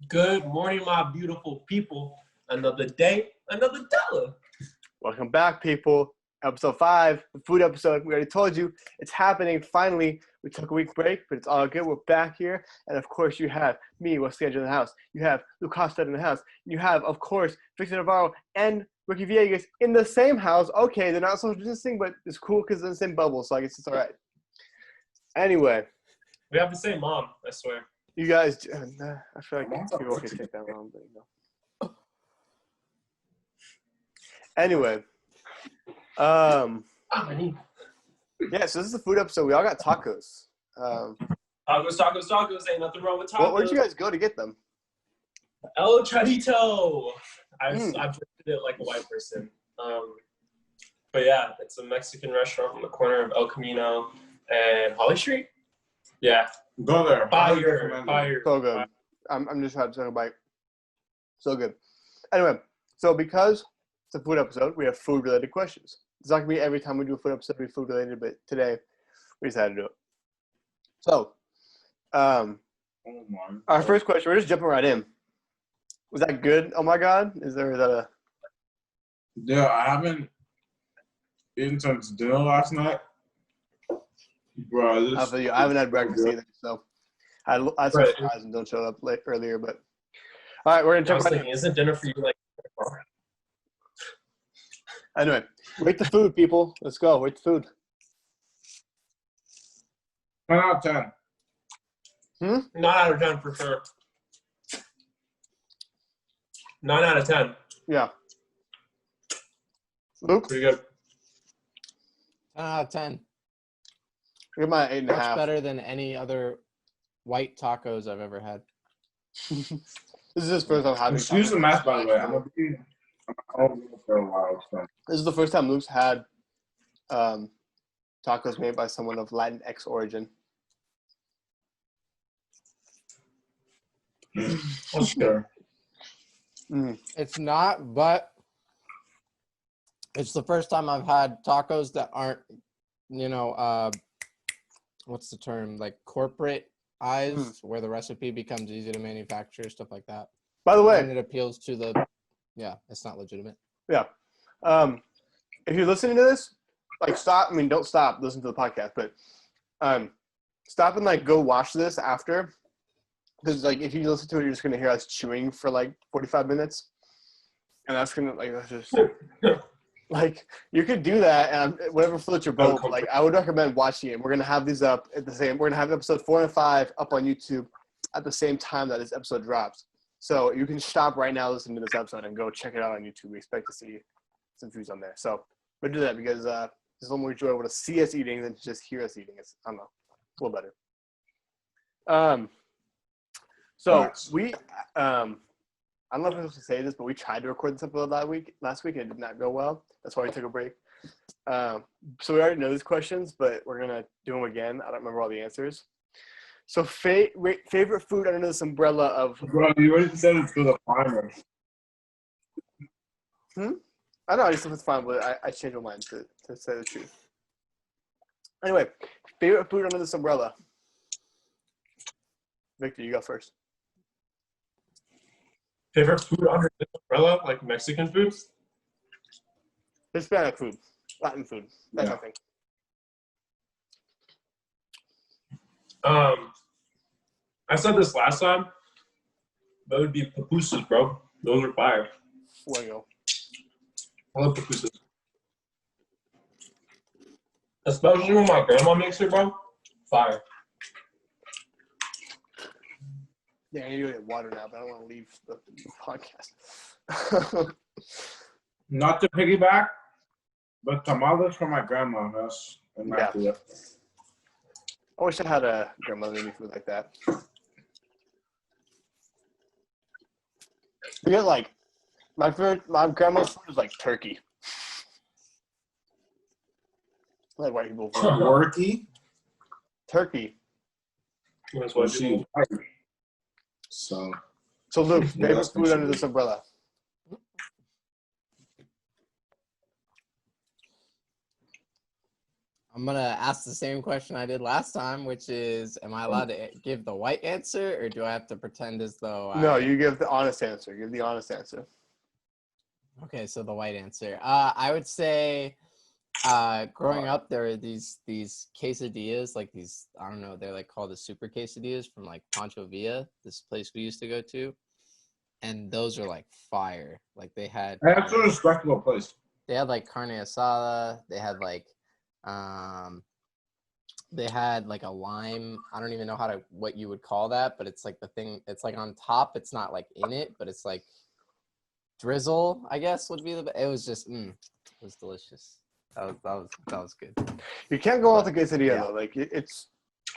Good morning, my beautiful people. Another day, another dollar. Welcome back, people. Episode 5, the food episode. We already told you it's happening. Finally, we took a week break, but it's all good. We're back here. And of course, you have me, Wesley in the house. You have Lucas in the house. You have, of course, Victor Navarro and Ricky Villegas in the same house. Okay, they're not social distancing, but it's cool because they're in the same bubble, so I guess it's all right. Anyway. We have the same mom, I swear. You guys, I feel like people can take that wrong, but you know. Anyway, yeah, so this is the food episode. We all got tacos. Tacos. Ain't nothing wrong with tacos. Where'd you guys go to get them? El Chorito. I've drinking it like a white person. But yeah, it's a Mexican restaurant on the corner of El Camino and Holly Street. Yeah. Go there. Fire. So good. I'm just trying to take a bite. So good. Anyway, so because it's a food episode, we have food-related questions. It's not going to be every time we do a food episode, we food-related, but today we decided to do it. So, our first question, we're just jumping right in. Was that good? Oh my God. Is that a... Yeah, I haven't eaten since dinner last night. Bro, I haven't had breakfast either, so I had some fries and don't show up earlier, but all right, we're gonna jump right in. Isn't dinner for you like? Anyway, rate the food, people. Let's go. Rate the food. 10 out of 10. 9 out of 10 for sure. 9 out of 10. Yeah. Luke? Pretty good. 10 out of 10. Give my 8.5. Much better than any other white tacos I've ever had. This is his first time having. Excuse the mess, by the way. I'm home for a while. So. This is the first time Luke's had tacos made by someone of Latinx origin. Sure. It's not, but it's the first time I've had tacos that aren't, what's the term? Like corporate-ized, where the recipe becomes easy to manufacture, stuff like that. By the way, and it appeals to it's not legitimate. Yeah. If you're listening to this, stop. I mean, don't stop. Listen to the podcast, but stop and go watch this after, because if you listen to it, you're just gonna hear us chewing for 45 minutes, and that's gonna that's just you could do that and whatever floats your boat. I would recommend watching it. We're gonna have these up at the same. We're gonna have episode 4 and 5 up on YouTube at the same time that this episode drops. So you can stop right now, listen to this episode, and go check it out on YouTube. We expect to see some foods on there. So we'll do that because there's a little more enjoyable to see us eating than to just hear us eating. It's, I don't know, a little better. So we, I don't know if I'm supposed to say this, but we tried to record this episode last week, and it did not go well. That's why we took a break. So we already know these questions, but we're gonna do them again. I don't remember all the answers. So favorite food under this umbrella of. Bro, you already said it's for the farmers. I know, I just think it's fine, but I changed my mind to say the truth. Anyway, favorite food under this umbrella. Victor, you go first. Favorite food under this umbrella, like Mexican foods? Hispanic food, Latin food. That's my thing. I said this last time. That would be pupusas, bro. Those are fire. Fuego. I love pupusas. Especially when my grandma makes it, bro. Fire. Yeah, I need to go get water now, but I don't want to leave the podcast. Not to piggyback, but tamales from my grandma. That's immaculate. Yeah. I wish I had a grandmother make me food like that. You get my grandma's food is turkey. Like white people food. Turkey. That's what she. So Luke, favorite food under this umbrella? I'm gonna ask the same question I did last time, which is, am I allowed to give the white answer, or do I have to pretend as though No, you give the honest answer. Give the honest answer. Okay, so the white answer. I would say, growing up, there were these quesadillas, like these, I don't know, they're like called the super quesadillas from like Pancho Villa, this place we used to go to, and those are like fire. Like That's a respectable place. they had like carne asada, they had like a lime. I don't even know what you would call that, but it's like the thing. It's like on top. It's not like in it, but it's like drizzle, I guess would be the. It was just, it was delicious. That was good. You can't go off the quesadilla though. Like it's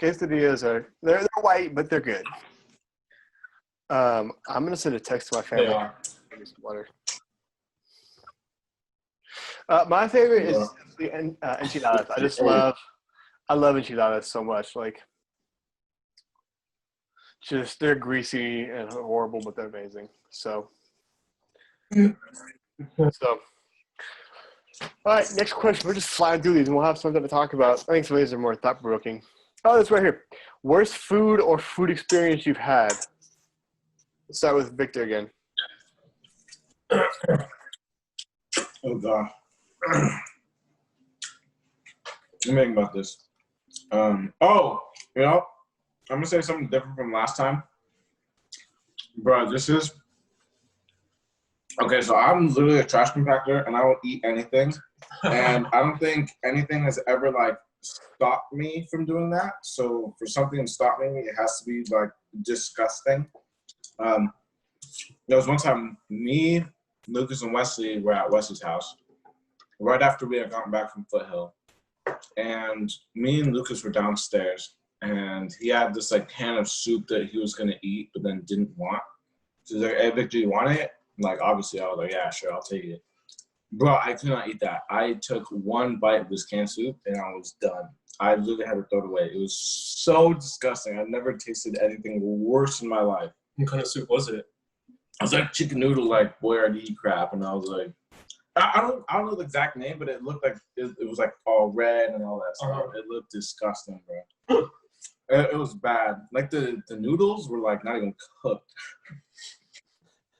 quesadillas they're white, but they're good. I'm gonna send a text to my family. They are. Give me some water. My favorite is the enchiladas. I love enchiladas so much. Like, just they're greasy and horrible, but they're amazing. So, all right, next question. We're just flying through these, and we'll have something to talk about. I think some of these are more thought-provoking. Oh, that's right here. Worst food or food experience you've had? Let's start with Victor again. Oh God. Let me think about this. I'm gonna say something different from last time. Bro, this is okay, so I'm literally a trash compactor and I will eat anything. And I don't think anything has ever like stopped me from doing that. So for something to stop me, it has to be like disgusting. There was one time me, Lucas, and Wesley were at Wesley's house right after we had gotten back from Foothill. And me and Lucas were downstairs, and he had this like can of soup that he was gonna eat, but then didn't want. So he's like, "Hey, Victor, you want it?" And like, obviously, I was like, "Yeah, sure, I'll take it." Bro, I could not eat that. I took one bite of this canned soup, and I was done. I literally had to throw it away. It was so disgusting. I've never tasted anything worse in my life. What kind of soup was it? I was like chicken noodle, like Boyardee crap, and I was like, I don't know the exact name, but it looked like it was like all red and all that stuff. It looked disgusting, bro. It was bad. Like the noodles were like not even cooked.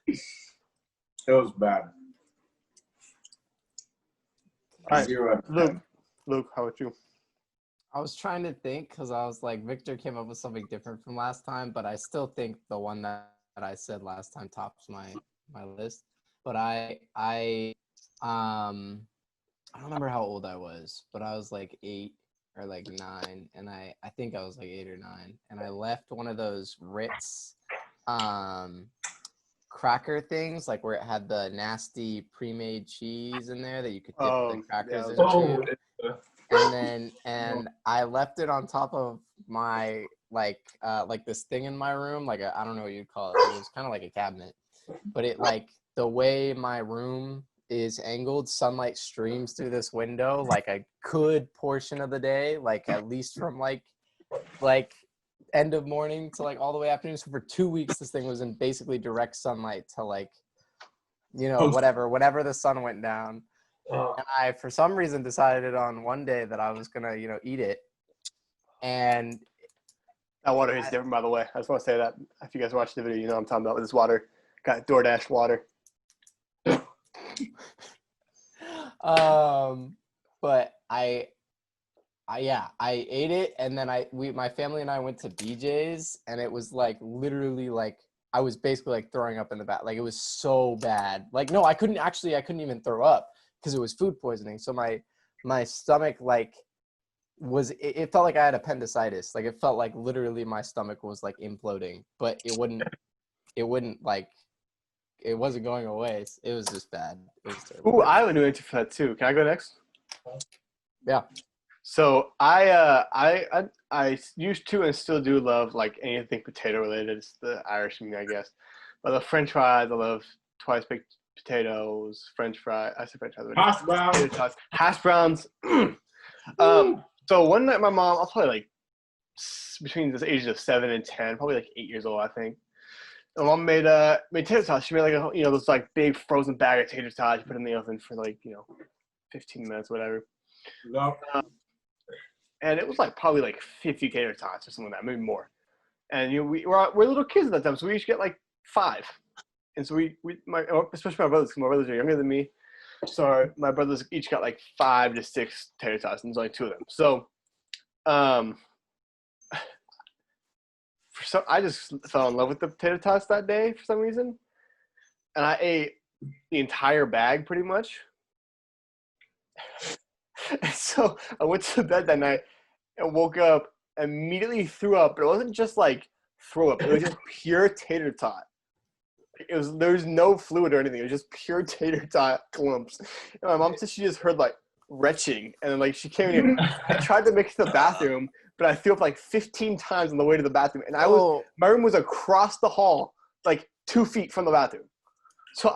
It was bad. All right, Luke, how about you? I was trying to think because I was like, Victor came up with something different from last time, but I still think the one that I said last time tops my list. But I don't remember how old I was, but I was like 8 or like 9, and I think I was like 8 or 9, and I left one of those Ritz cracker things, like where it had the nasty pre-made cheese in there that you could dip the crackers into. And I left it on top of my like this thing in my room, like I don't know what you'd call it. It was kind of like a cabinet, but it like the way my room is angled, sunlight streams through this window like a good portion of the day, like at least from like end of morning to like all the way afternoon. So for 2 weeks, this thing was in basically direct sunlight to like, whenever the sun went down. And I, for some reason, decided on one day that I was gonna, eat it. And that water is different, by the way. I just want to say that if you guys watch the video, you know what I'm talking about with this water. Got DoorDash water. But I ate it, and then my family and I went to BJ's, and it was like literally like I was basically like throwing up in the bath. Like it was so bad. Like no, I couldn't even throw up because it was food poisoning. So my stomach like it felt like I had appendicitis. Like it felt like literally my stomach was like imploding, but it wouldn't like. It wasn't going away. It was just bad. It was terrible. Ooh, I have a new answer for that too. Can I go next? Yeah. So I used to and still do love like anything potato related. It's the Irish in me, I guess. But the French fries, I love twice baked potatoes, French fries. I said French fries. Hash browns. Hash browns. So one night, my mom, I was probably like between the ages of 7 and 10, probably like 8 years old, I think. My mom made tater tots. She made like those like big frozen bag of tater tots. She put in the oven for like 15 minutes, whatever. No. and it was like probably like 50 tater tots or something like that, maybe more. And we're little kids at that time, so we each get like 5. And so especially my brothers, because my brothers are younger than me. So my brothers each got like 5 to 6 tater tots, and there's only 2 of them. So, I just fell in love with the potato tots that day for some reason, and I ate the entire bag pretty much. And so I went to bed that night and woke up, immediately threw up. But it wasn't just like throw up; it was just pure tater tot. There was no fluid or anything. It was just pure tater tot clumps. And my mom said she just heard like retching, and then like she came in here. I tried to make it to the bathroom, but I threw up like 15 times on the way to the bathroom. And my room was across the hall, like 2 feet from the bathroom. So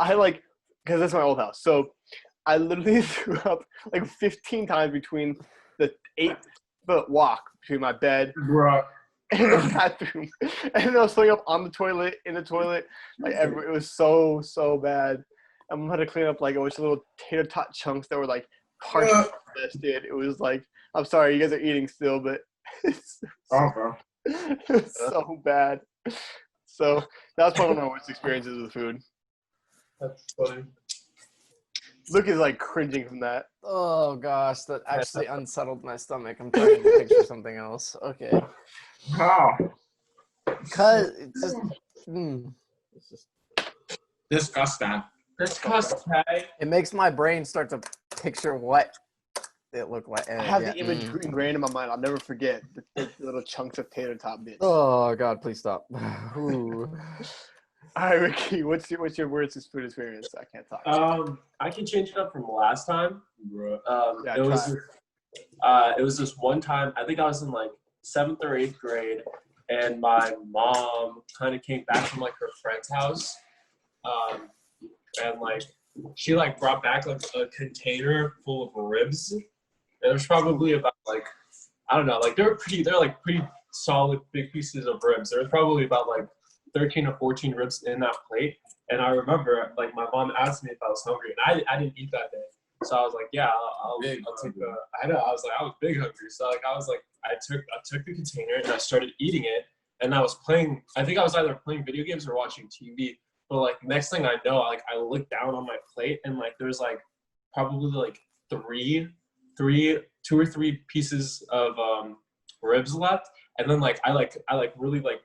because that's my old house. So I literally threw up like 15 times between the 8-foot walk between my bed and the bathroom. And then I was throwing up on the toilet, in the toilet. Like it was so, so bad. I'm going to clean up like a bunch of little tater tot chunks that were like partially digested. It was like, I'm sorry, you guys are eating still, but it's so bad. So that was probably one of my worst experiences with food. That's funny. Luke is like cringing from that. Oh gosh, that actually unsettled my stomach. I'm trying to picture something else. Okay. How? Because it's just Disgusting. it makes my brain start to picture what it looked like. I have the image ingrained in my mind. I'll never forget the little chunks of tater tot bits. Oh God, please stop. Ooh. All right, Ricky, what's your worst food experience? I can't talk. I can change it up from last time. Yeah, it was this one time. I think I was in like 7th or 8th grade, and my mom kind of came back from like her friend's house, and like she like brought back like a container full of ribs. And there's probably about like, I don't know, like they're like pretty solid big pieces of ribs. There was probably about like 13 or 14 ribs in that plate. And I remember like my mom asked me if I was hungry, and I didn't eat that day. So I was like, yeah, I'll take I was big hungry. So like I was like, I took the container and I started eating it, and I was playing, I think I was either playing video games or watching TV. But like next thing I know, like I looked down on my plate, and like there's like probably like 2 or 3 pieces of ribs left. And then like I really like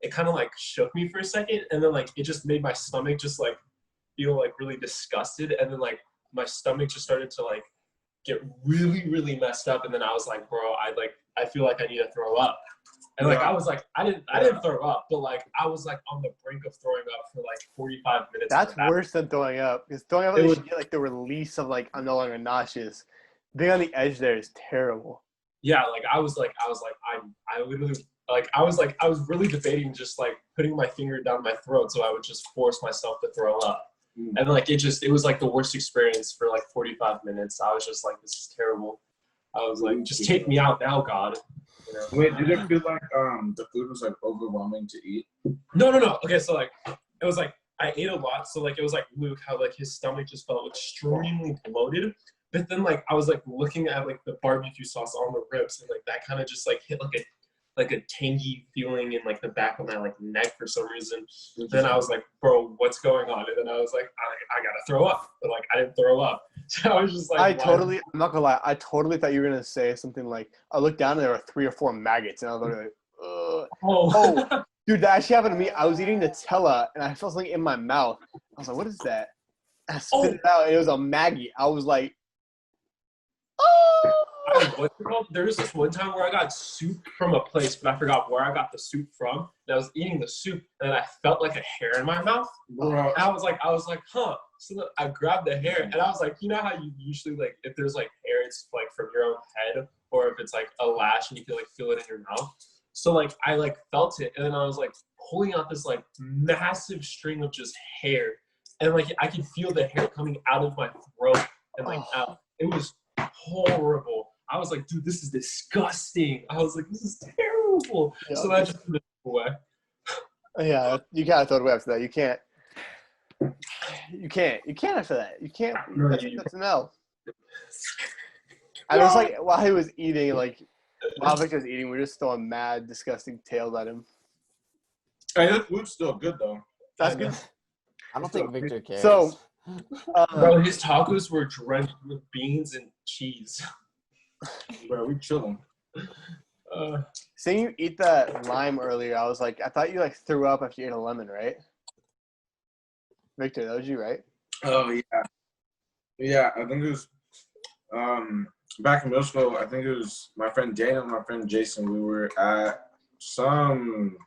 it kind of like shook me for a second, and then like it just made my stomach just like feel like really disgusted, and then like my stomach just started to like get really, really messed up. And then I was like, bro, I feel like I need to throw up. And like I was like, I didn't throw up, but like I was like on the brink of throwing up for like 45 minutes. That's worse than throwing up, because throwing up, you get like the release of like I'm no longer nauseous. Being on the edge there is terrible. Yeah, like I was really debating just like putting my finger down my throat so I would just force myself to throw up. And like it was like the worst experience for like 45 minutes. I was just like, this is terrible. I was like, just take me out now, God. You know? Wait, did it feel like the food was like overwhelming to eat? No. Okay, so like it was like I ate a lot, so like it was like Luke, how like his stomach just felt extremely bloated. But then like I was like looking at like the barbecue sauce on the ribs, and like that kind of just like hit like a tangy feeling in like the back of my like neck for some reason. Then I was like, bro, what's going on? And then I was like, I gotta throw up, but like I didn't throw up. So I was just like, I'm not gonna lie, I totally thought you were gonna say something like, I looked down and there were 3 or 4 maggots, and I was like, oh. Dude, that actually happened to me. I was eating Nutella and I felt something in my mouth. I was like, what is that? And I spit it out, and it was a maggot. I was like, there was this one time where I got soup from a place, but I forgot where I got the soup from. And I was eating the soup, and I felt like a hair in my mouth. And I was like, huh. So I grabbed the hair, and I was like, you know how you usually like, if there's like hair, it's like from your own head, or if it's like a lash and you can like feel it in your mouth. So like I like felt it, and then I was like pulling out this like massive string of just hair, and like I could feel the hair coming out of my throat and like out. It was horrible. I was like, dude, this is disgusting. I was like, this is terrible. Yeah, so I just threw it away. Yeah, you gotta throw it away after that. You can't after that. You can't. That's a no. And it was like while he was eating, like while Victor was eating, we were just throwing mad, disgusting tales at him. Hey, this food's still good though. That's good. I don't think Victor cares. So, bro, his tacos were drenched with beans and cheese. Bro, we chilling. seeing you eat that lime earlier, I was like, I thought you like threw up after you ate a lemon, right? Victor, that was you, right? Oh yeah, yeah. I think it was back in middle school. I think it was my friend Daniel and my friend Jason. We were at some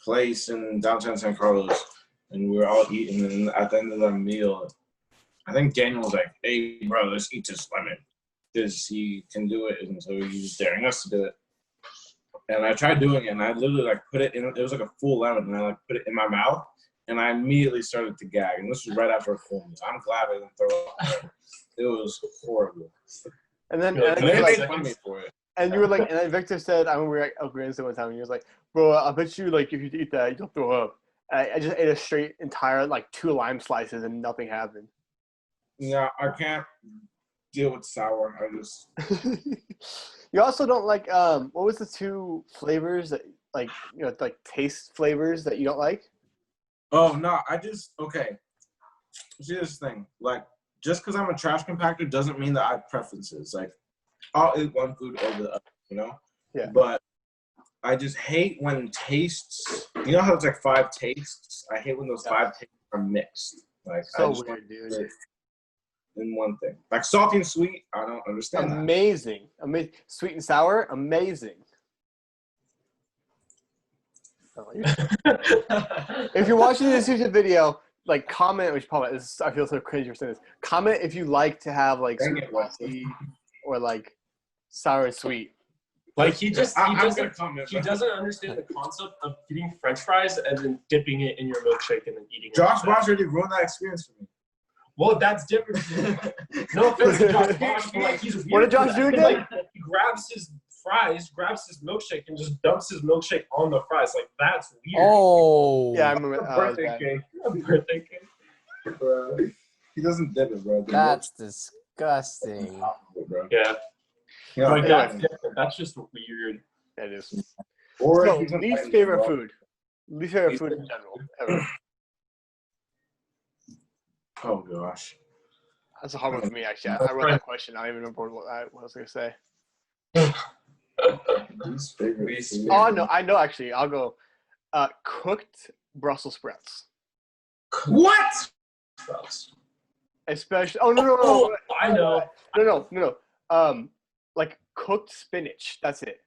place in downtown San Carlos, and we were all eating. And at the end of the meal, I think Daniel was like, "Hey, bro, let's eat this lemon because he can do it." And so he was daring us to do it. And I tried doing it, and I literally like put it in. It was like a full lemon, and I like put it in my mouth. And I immediately started to gag. And this was right after a full meal. I'm glad I didn't throw up. It was horrible. And then, And they made fun of me for it. and you were like, and then Victor said, I remember we were at El Grande one time, and he was like, bro, I bet you, like, if you eat that, you'll throw up. And I just ate a straight entire, like, 2 lime slices, and nothing happened. Yeah, I can't deal with sour. I just. You also don't like, what was the 2 flavors that, like, you know, like taste flavors that you don't like? Oh, no, I just. Okay. See this thing. Like, just because I'm a trash compactor doesn't mean that I have preferences. Like, I'll eat one food over the other, you know? Yeah. But I just hate when tastes. You know how it's like 5 tastes? I hate when those 5 tastes are mixed. Like, So I just weird, dude. want in one thing. Like salty and sweet, I don't understand Amazing. Amazing. Sweet and sour, amazing. If you're watching this YouTube video, like comment, which probably is, I feel so crazy for saying this. Comment if you like to have like sweet and salty or like sour and sweet. Like he doesn't comment, understand the concept of getting French fries and then dipping it in your milkshake and then eating it. Josh Bosch already ruined that experience for me. Well, that's different. No offense to Josh Bosch, but like he's weird. What did Josh do again? Like, he grabs his fries, grabs his milkshake, and just dumps his milkshake on the fries. Like that's weird. Oh. Yeah, I remember. Birthday cake. Birthday cake. Bro. He doesn't dip it, bro. That's disgusting. Bro. Yeah. You know, Like that's different. That's just weird. That is. or So, if he's least favorite food. Least favorite food in general, ever. Oh gosh. That's a hard one for me, actually. I wrote that question. I don't even remember what I was going to say. Least favorite food. Oh, no, I know, actually. I'll go cooked Brussels sprouts. What? Especially, oh, no. Oh, I know. No. Like cooked spinach. That's it.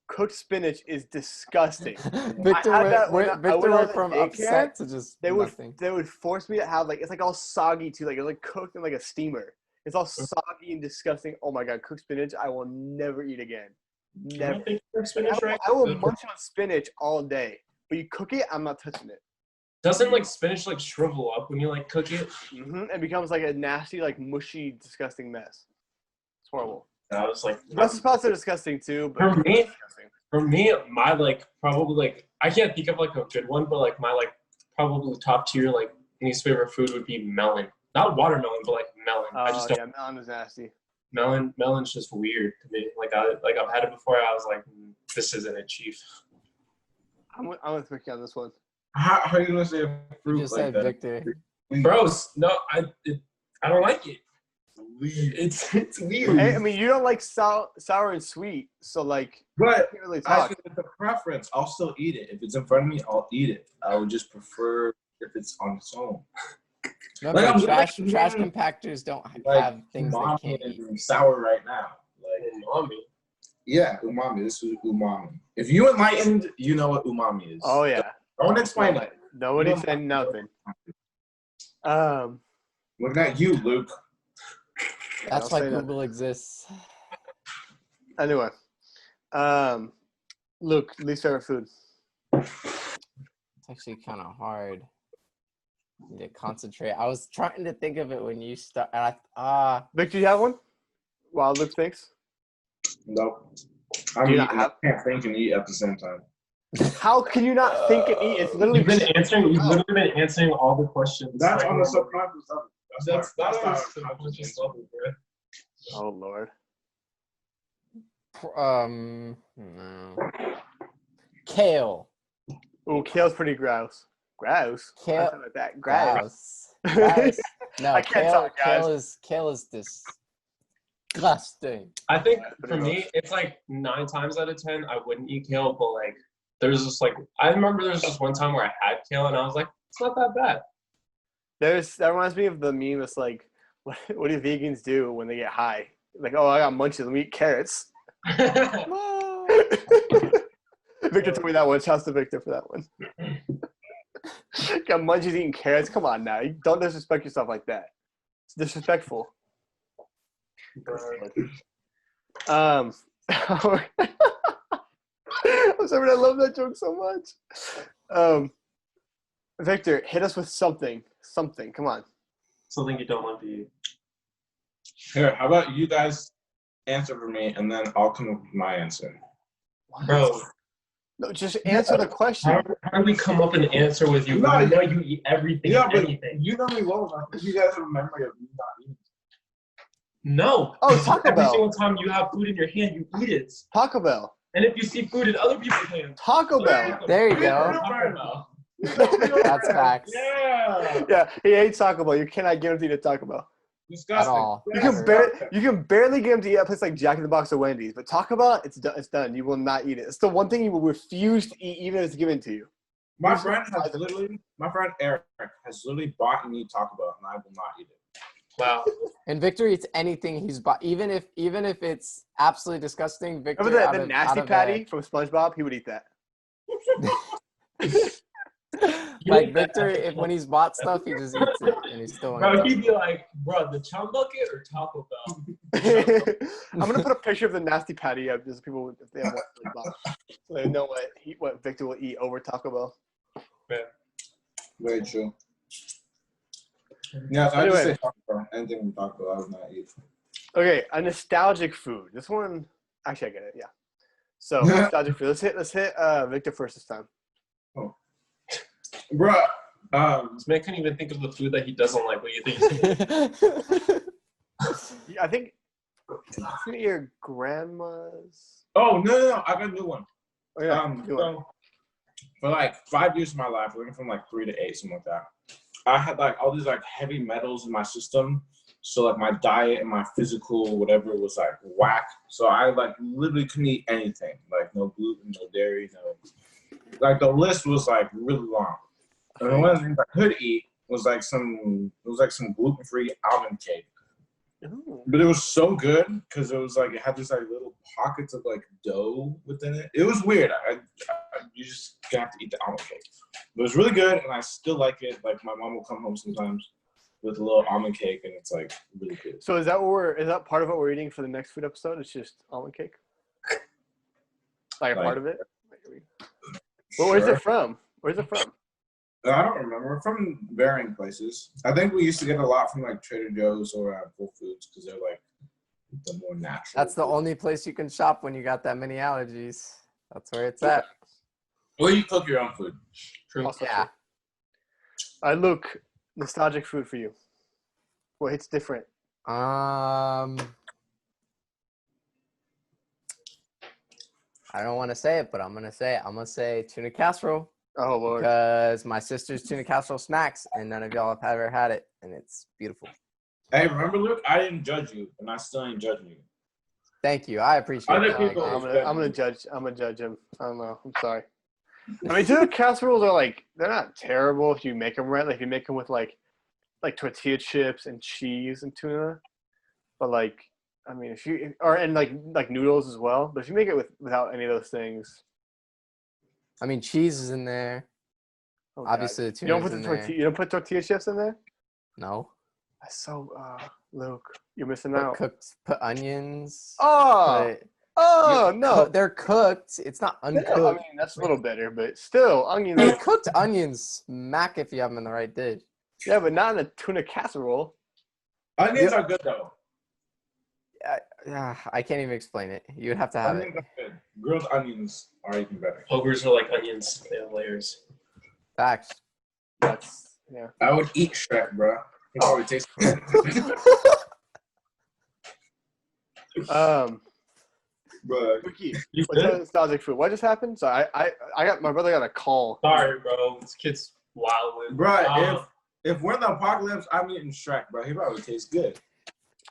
Cooked spinach is disgusting. Victor went from upset to just They nothing. would force me to have like, it's like all soggy too, like it's like cooked in like a steamer. It's all soggy and disgusting. Oh my god, cooked spinach I will never eat again. Never. I will munch on spinach all day, but you cook it, I'm not touching it. Doesn't like spinach like shrivel up when you like cook it? Mm-hmm. It becomes like a nasty, like mushy, disgusting mess. It's horrible. I was like, Brussels sprouts are disgusting too, but for me, my like probably like I can't think of like a good one, but like my like probably top tier like least favorite food would be melon. Not watermelon, but like melon. I just don't. Yeah, melon is nasty. Melon's just weird to me. I've had it before. I was like, this isn't it, Chief. I'm with Ricky on this one. How are you gonna say a fruit You just like said that? Victor. Bros, no, I don't like it. It's weird. I mean, you don't like sour and sweet, so like. But can't really talk. it's a preference. I'll still eat it. If it's in front of me, I'll eat it. I would just prefer if it's on its own. Remember, Like, I'm trash looking- compactors don't Like have things they umami can't eat. and sour right now. Like Umami. yeah, umami. This is umami. If you enlightened, you know what umami is. Oh yeah. Don't explain it. Nobody said nothing. Looking at you, Luke. That's I'll why say that. Google exists. Anyway, Luke, least favorite food. It's actually kind of hard. I need to concentrate. I was trying to think of it when you start. Vic, do you have one? While Luke thinks. Nope. Do you not I have? can't think and eat at the same time. How can you not think and eat? It's literally. You've literally been answering all the questions. That's like, on the subconscious level. That's not on the subconscious subconscious level, bro. Oh Lord. No. Kale. Oh, kale's pretty gross. Gross. Kale. Something like that. Gross. Gross. No, I can't talk, guys. Kale is disgusting. I think Pretty for me, gross. it's like 9 times out of 10 I wouldn't eat kale, but like there's just like I remember there's just one time where I had kale and I was like, it's not that bad. That reminds me of the meme that's like, what do vegans do when they get high? Like, oh, I got munchies. Let me eat carrots. Victor told me that one. Shouts to Victor for that one. Got munchies eating carrots. Come on now. You don't disrespect yourself like that. It's disrespectful. I'm sorry, I love that joke so much. Victor, hit us with something. Something. Come on. Something you don't want to eat. Here, how about you guys answer for me, and then I'll come up with my answer. Bro, No, just answer the question. how do we come up and answer with you? No, I know you eat everything. Yeah, but anything. you know me well enough. You guys have a memory of me not eating. No. Oh, Taco Every Bell. single time you have food in your hand, you eat it. Taco Bell. And if you see food in other people's hands, Taco Bell. There you go. Taco Bell. That's facts. Yeah. Yeah, he hates Taco Bell. You cannot get him to eat at Taco Bell. Disgusting. At all. You can barely get him to eat at a place like Jack in the Box or Wendy's, but Taco Bell, it's done. You will not eat it. It's the one thing you will refuse to eat, even if it's given to you. My friend Eric has literally bought me Taco Bell, and I will not eat it. Wow. And Victor eats anything he's bought, even if it's absolutely disgusting. Victor, Remember the nasty patty from SpongeBob? He would eat that. Like Victor, when he's bought stuff, he just eats it, and he's still. Bro, he'd be like, bro, the chum bucket or Taco Bell? I'm gonna put a picture of the nasty patty up just so people, if they have one, so they know what Victor will eat over Taco Bell. Yeah. Very true. Yeah, so I just say Taco Bell. Anything from Taco Bell, I would not eat. Okay, a nostalgic food. This one, actually, I get it. Yeah. So nostalgic food. Let's hit Victor first this time. Oh, bro. This man can't even think of the food that he doesn't like. What do you think? I think your grandma's. Oh no! I got a new one. Oh yeah. So for like 5 years of my life, living from like 3 to 8, something like that, I had like all these like heavy metals in my system. So like my diet and my physical whatever was like whack. So I like literally couldn't eat anything. Like no gluten, no dairy, no. Like the list was like really long. And one of the things I could eat was like some gluten-free almond cake. Ooh. But it was so good because it was like it had this like little pockets of like dough within it. It was weird. You just have to eat the almond cake. But it was really good, and I still like it. Like my mom will come home sometimes with a little almond cake, and it's like really good. So is that part of what we're eating for the next food episode? It's just almond cake. Like a part of it. Well, where's it from? Where's it from? I don't remember. From varying places. I think we used to get a lot from like Trader Joe's or Whole Foods because they're like the more natural. That's the only place you can shop when you got that many allergies. That's where it's at. Or you cook your own food. True. Also Yeah. true. Luke, nostalgic food for you. What hits different? I don't want to say it, but I'm gonna say it. I'm gonna say tuna casserole. Oh Lord. Because my sister's tuna casserole smacks, and none of y'all have ever had it, and it's beautiful. Hey, remember, Luke? I didn't judge you, and I still ain't judging you. Thank you. I appreciate Other that. people- I'm gonna judge him. I don't know. I'm sorry. I mean, tuna casseroles are like, they're not terrible if you make them right. Like if you make them with like tortilla chips and cheese and tuna. But like, I mean, and like noodles as well. But if you make it without any of those things, I mean, cheese is in there. oh, Obviously, the God. You don't tuna's put in the there. you don't put tortilla chips in there. No. That's so, Luke, you're missing out. Put onions. Oh, no. They're cooked. It's not uncooked. I mean, that's a little better, but still, onions. They're cooked onions smack if you have them in the right dish. Yeah, but not in a tuna casserole. Onions are good though. Yeah, I can't even explain it. You would have to have Onions it. are good. Grilled onions are even better. Ogres are like onions. They have layers. Facts. Yeah. I would eat Shrek, bro. It probably tastes good. But Ricky, You what's good? nostalgic food? What just happened? So I got my brother got a call. Sorry, bro. This kid's wilding. bro, if we're in the apocalypse, I'm eating Shrek, bro. He probably tastes good.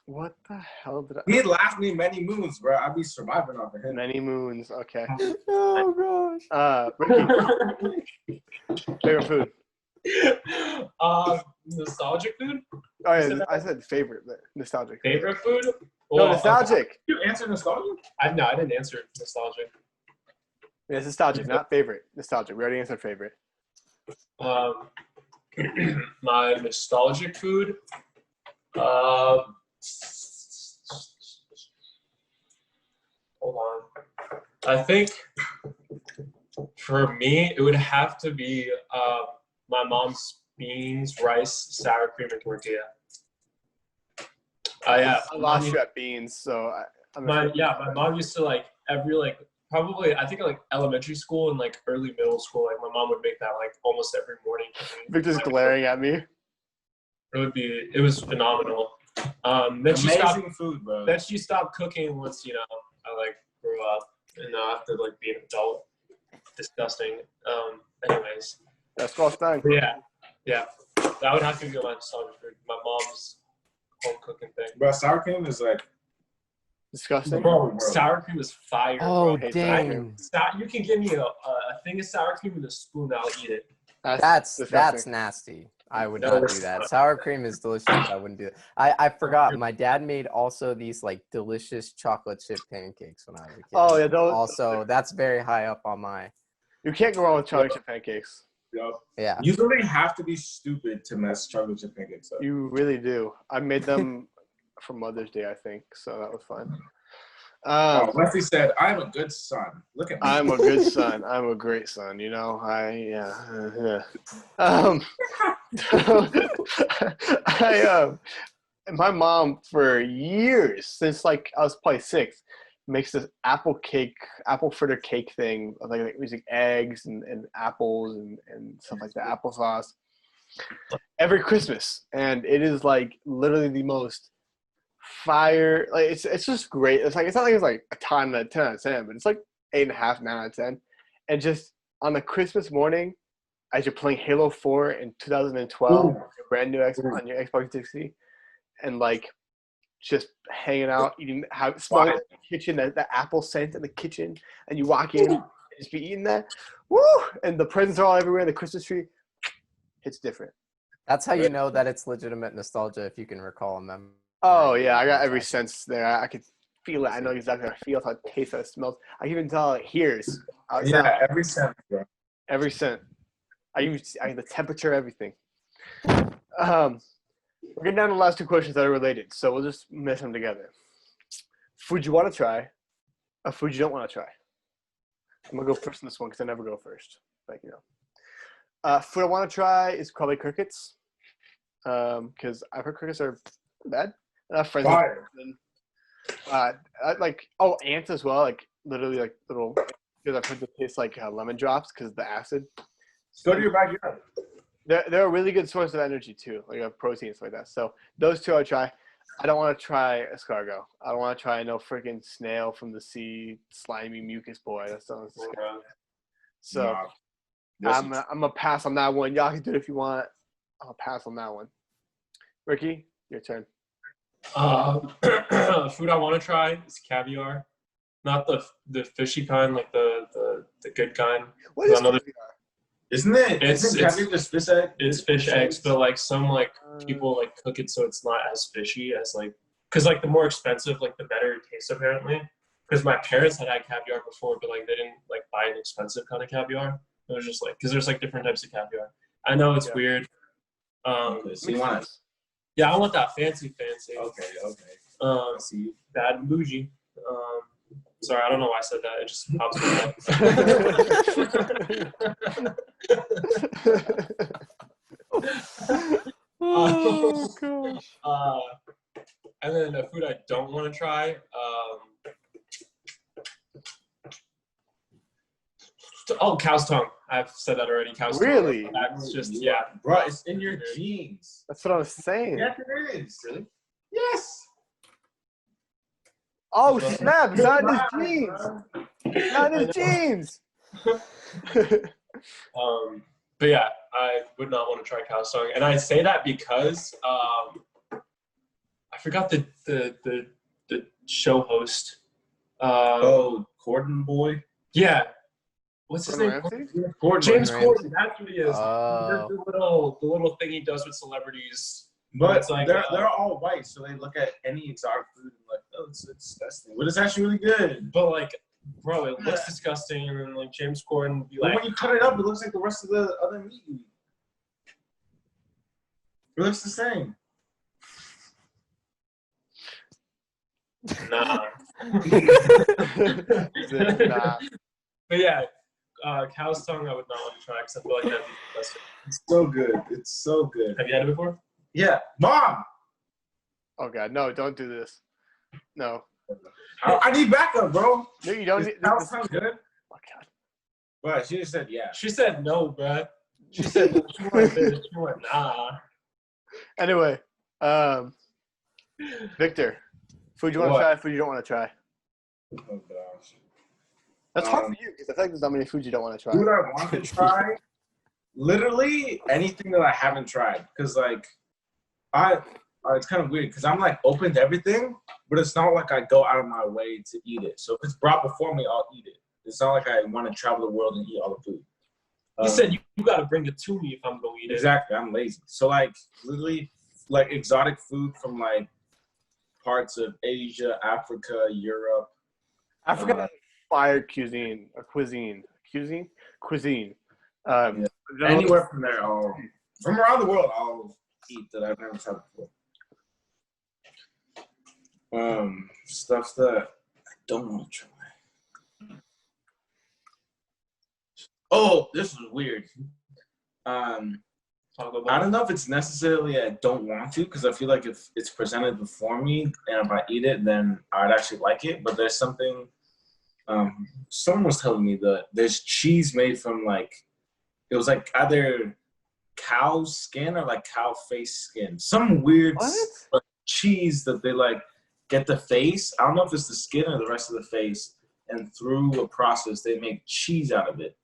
What the hell did I? He'd last me many moons, bro. I'd be surviving off of him. Many moons. Okay. Oh gosh. Ricky, favorite food. Nostalgic food? Oh yeah, I said favorite, but nostalgic. Favorite food? No, nostalgic. You answer nostalgia? I didn't answer nostalgic. Yeah, it's nostalgic, not favorite. Nostalgic. We already answered favorite. My nostalgic food. Hold on. I think for me, it would have to be my mom's beans, rice, sour cream, and tortilla. Yeah. I lost you at beans, so My mom used to probably I think like elementary school and like early middle school, like my mom would make that like almost every morning. Victor's glaring at me. It was phenomenal. Then she Amazing stopped food, bro. Then she stopped cooking once I like grew up and after like being an adult. Disgusting. Anyways. That's called thing. Yeah. That would have to be my nostalgic food. My mom's home cooking thing. Bro, sour cream is like Disgusting. Bro. Sour cream is fire. Oh, bro. dang. You can give me a thing of sour cream with a spoon, I'll eat it. That's disgusting. nasty. I would No, not it's do that. not. Sour cream is delicious. I wouldn't do it. I forgot. My dad made also these like delicious chocolate chip pancakes when I was a kid. Oh yeah, those. Also, that's very high up on my. You can't go wrong with chocolate chip pancakes. Yeah. you literally have to be stupid to mess chocolate chip pancakes up. You really do. I made them for Mother's Day, I think, so that was fun. Wesley said, "I'm a good son. Look at me." I'm a good son. I'm a great son. You know, my mom for years, since like I was probably 6, makes this apple fritter cake thing, like using eggs and apples and stuff like that, applesauce, every Christmas, and it is like literally the most fire. Like it's just great. It's not like it's like a 10 out of 10, but it's like 8.5, 9 out of 10. And just on the Christmas morning, as you're playing Halo 4 in 2012, your brand new on your Xbox 360, and like just hanging out, smelling the kitchen, the apple scent in the kitchen, and you walk in and just be eating that, woo! And the presents are all everywhere. The Christmas tree, it's different. That's how you know that it's legitimate nostalgia if you can recall a memory. Oh yeah, I got every sense there. I could feel it. I know exactly how it feels, how it tastes, how it smells. I can even tell how it hears. Yeah, every cent, bro. Every scent. The temperature, everything. We're getting down to the last 2 questions that are related, so we'll just mix them together. Food you want to try, or food you don't want to try. I'm gonna go first in this one because I never go first. But food I want to try is probably crickets, because I've heard crickets are bad. I have friends. Ants as well. Like literally, like little. Because I've heard they taste like lemon drops because of the acid. Go to your backyard. They're a really good source of energy too, like protein and stuff like that. So those 2 I'll try. I don't want to try escargot. I don't want to try no freaking snail from the sea, slimy mucus boy. That sounds disgusting. So I'm gonna pass on that one. Y'all can do it if you want. I'll pass on that one. Ricky, your turn. Food I want to try is caviar, not the fishy kind, like the good kind. What is caviar? Isn't it? Isn't caviar just fish egg? It's fish eggs, but like some like people like cook it so it's not as fishy as like, because like the more expensive, like the better it tastes apparently. Because my parents had caviar before, but like they didn't like buy an expensive kind of caviar. It was just like, because there's like different types of caviar. I know it's weird. So you want? Yeah, I want that fancy. Okay. I see. Bad and bougie. Sorry, I don't know why I said that. It just pops my head. Oh gosh. And then a food I don't want to try. Cow's tongue. I've said that already. Cow's tongue. Really? That's just bro. It's in your genes. That's what I was saying. Yes, it is. Really? Yes. Oh snap! It's not in his jeans. It's not in his jeans. But yeah, I would not want to try cow tongue, and I say that because I forgot the show host. Corden boy. Yeah, what's his name? Corden. James Corden. That's what he is. Oh. The little thing he does with celebrities. But it's like, they're all white, so they look at any exotic food and like, oh, it's disgusting. But it's actually really good. But like, bro, it looks disgusting, and then like James Corden would be like, when you cut it up, it looks like the rest of the other meat you eat. It looks the same. Nah. Nah. But yeah, cow's tongue I would not want to try because I feel like that'd be disgusting. It's so good. It's so good. Have you had it before? Yeah, Mom. Oh god, no! Don't do this. No. I need backup, bro. No, you don't. That sounds good. Oh god. But she just said yeah. She said no, bruh. She said no. She went this. She went nah. Anyway, Victor, food you want to try, food you don't want to try. Oh gosh. That's hard for you because I feel like there's not many foods you don't want to try. Food I want to try, literally anything that I haven't tried. Because like, it's kind of weird because I'm like open to everything, but it's not like I go out of my way to eat it. So if it's brought before me, I'll eat it. It's not like I want to travel the world and eat all the food. You said you got to bring it to me if I'm going to eat it. Exactly. I'm lazy. So like literally like exotic food from like parts of Asia, Africa, Europe. Africa has fire cuisine or cuisine. Anywhere from there, from around the world, I'll eat that I've never tried before. Stuff that I don't want to try. Oh, this is weird. I don't know if it's necessarily I don't want to, because I feel like if it's presented before me and if I eat it, then I'd actually like it. But there's something. Someone was telling me that there's cheese made from like it was like either cow skin or like cow face skin. Some weird cheese that they like get the face. I don't know if it's the skin or the rest of the face, and through a process they make cheese out of it.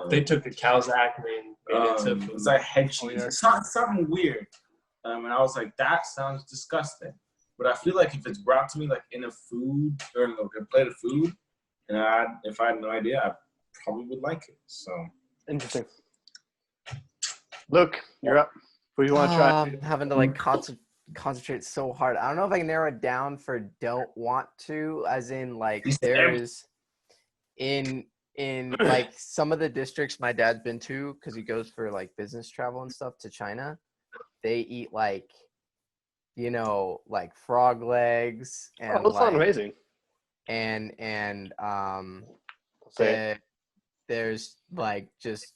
They took the cow's acne and made it into food. It's like head cheese. It's not something weird. And I was like, that sounds disgusting. But I feel like if it's brought to me like in a food or in a plate of food, and if I had no idea, I probably would like it. So interesting. Luke, you're up. What do you want to try? I'm having to like concentrate so hard. I don't know if I can narrow it down for don't want to, as in like there's in like some of the districts my dad's been to, because he goes for like business travel and stuff to China, they eat like, you know, like frog legs and that sounds amazing. And there's like just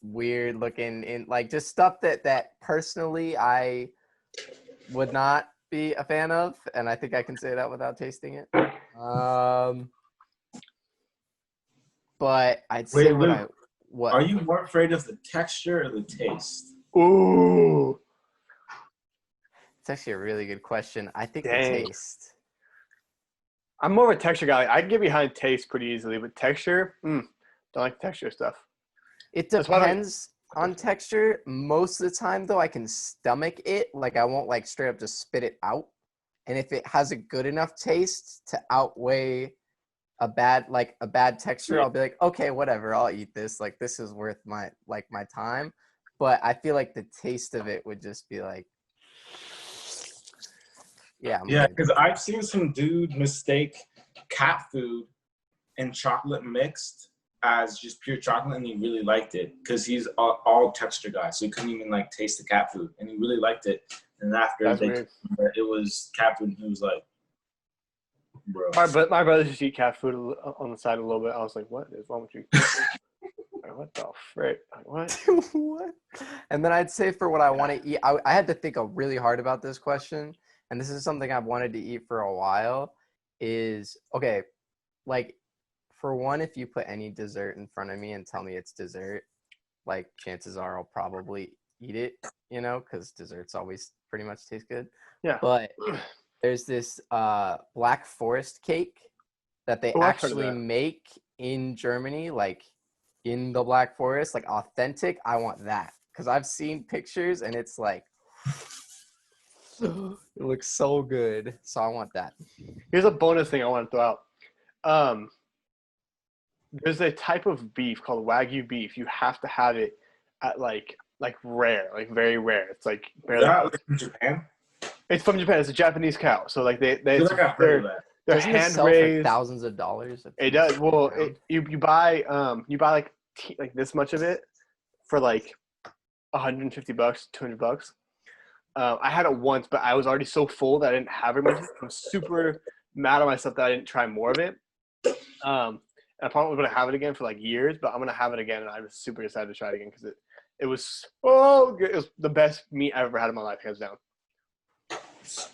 weird looking in like just stuff that personally I would not be a fan of, and I think I can say that without tasting it. But I'd say what are you more afraid of the texture or the taste? Ooh, it's actually a really good question. I think the taste. I'm more of a texture guy. I can get behind taste pretty easily, but texture, don't like texture stuff. It depends on texture. Most of the time, though, I can stomach it. Like I won't like straight up just spit it out. And if it has a good enough taste to outweigh a bad texture, I'll be like, okay, whatever, I'll eat this. Like this is worth my time. But I feel like the taste of it would just be like, yeah, because I've seen some dude mistake cat food and chocolate mixed as just pure chocolate, and he really liked it because he's all texture guy, so he couldn't even like taste the cat food, and he really liked it. And after it was cat food, and he was like, bro. My brother just eat cat food on the side a little bit. I was like, what is wrong with you? What the frick? What? What? And then I'd say for what I want to eat, I had to think really hard about this question, and this is something I've wanted to eat for a while, is, okay, like, for one, if you put any dessert in front of me and tell me it's dessert, like, chances are I'll probably eat it, you know, because desserts always pretty much taste good. Yeah. But there's this Black Forest cake that they Oh, I've heard of actually that. make in Germany, like in the Black Forest, like authentic. I want that because I've seen pictures and it's like it looks so good. So I want that. Here's a bonus thing I want to throw out. There's a type of beef called Wagyu beef. You have to have it at like rare, like very rare. It's like barely. That was from Japan. It's from Japan. It's a Japanese cow. So like I feel like I've heard of that. they're Doesn't it hand sell for raised. thousands of dollars? It does. Well, you buy like this much of it for like $150, $200. I had it once, but I was already so full that I didn't have very much. I'm super mad at myself that I didn't try more of it. I probably going to have it again for like years, but I'm going to have it again, and I'm super excited to try it again because it was so good. It was the best meat I've ever had in my life, hands down.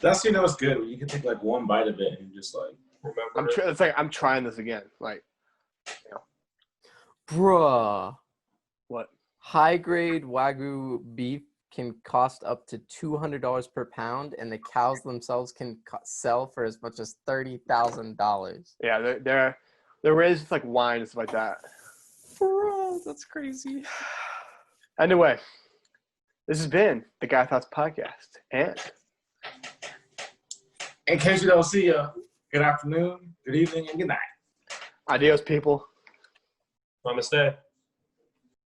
That's what's good. When you can take like one bite of it and just like remember. It's like I'm trying this again. Like, Bruh. What? High grade Wagyu beef can cost up to $200 per pound, and the cows themselves can sell for as much as $30,000. Yeah, they're raised like wine and stuff like that. Bro, that's crazy. Anyway, this has been the Guy Thoughts Podcast, and in case you don't see you, good afternoon, good evening, and good night. adios, people. Namaste.